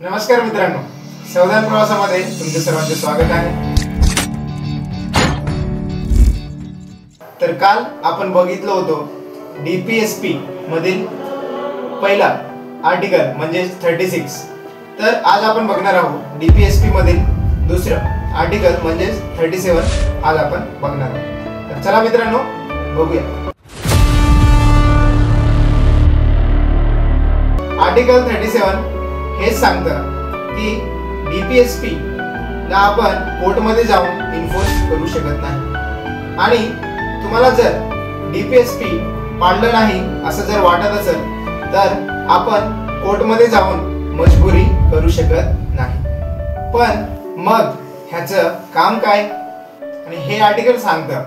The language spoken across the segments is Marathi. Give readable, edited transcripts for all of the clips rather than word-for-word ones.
नमस्कार मित्रांनो, संविधान प्रवासामध्ये तुमचे सर्वांचे स्वागत आहे। तर काल आपण बघितलं होतं डीपीएसपी मधील पहिला आर्टिकल म्हणजे 36। तर आज आपण बघणार आहोत डीपीएसपी मधील दुसरं आर्टिकल म्हणजे 37 आज आपण बघणार आहोत। तर चला मित्रांनो बघूया। आर्टिकल 37 हे सांगतं की डीपीएसपी ला आपण कोर्टमध्ये जाऊन इन्फोर्स करू शकत नाही आणि तुम्हाला जर डीपीएसपी पाळलं नाही असं जर वाटत असेल तर आपण कोर्टमध्ये जाऊन मजबुरी करू शकत नाही। पण मग ह्याचं काम काय? आणि हे आर्टिकल सांगतं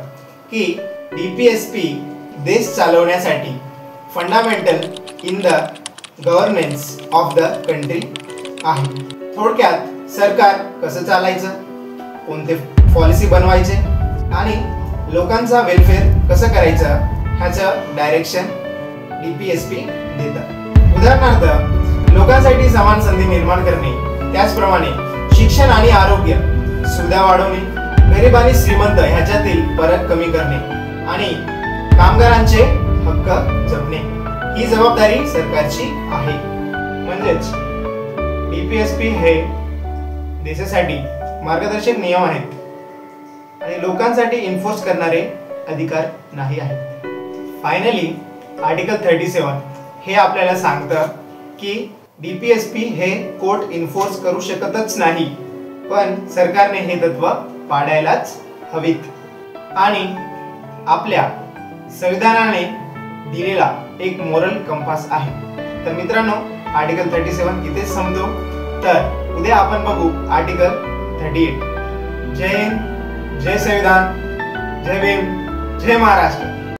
की डीपीएसपी देश चालवण्यासाठी fundamental in the governance of the country आहे। थोडक्यात सरकार कसं चालायचं, कोणते पॉलिसी बनवायचे आणि लोकांचा वेलफेअर कसं करायचं ह्याचं डायरेक्शन डीपीएसपी देतं। उदाहरणार्थ लोकांसाठी समान संधी निर्माण करणे, त्याचप्रमाणे शिक्षण आणि आरोग्य सुविधा वाढवणे, गरीब आणि श्रीमंत ह्याच्यातील फरक कमी करणे आणि कामगारांचे हक्क जपणे ही जबाबदारी सरकारची आहे। म्हणजेच डीपीएसपी हे देशासाठी मार्गदर्शक नियम आहेत आणि लोकांसाठी इन्फोर्स करणारे अधिकार नाही आहेत। फायनली आर्टिकल 37 हे आपल्याला सांगतं की डीपीएसपी हे कोर्ट इन्फोर्स करू शकतच नाही, पण सरकारने हे तत्व पाळायलाच हवीत आणि आपल्या संविधानाने दिलेला एक मोरल कंपास आहे। तर मित्रांनो आर्टिकल 37 इथेच संपतो। तर उद्या आपण बघू आर्टिकल 38। जय हिंद, जय संविधान, जय भीम, जय महाराष्ट्र।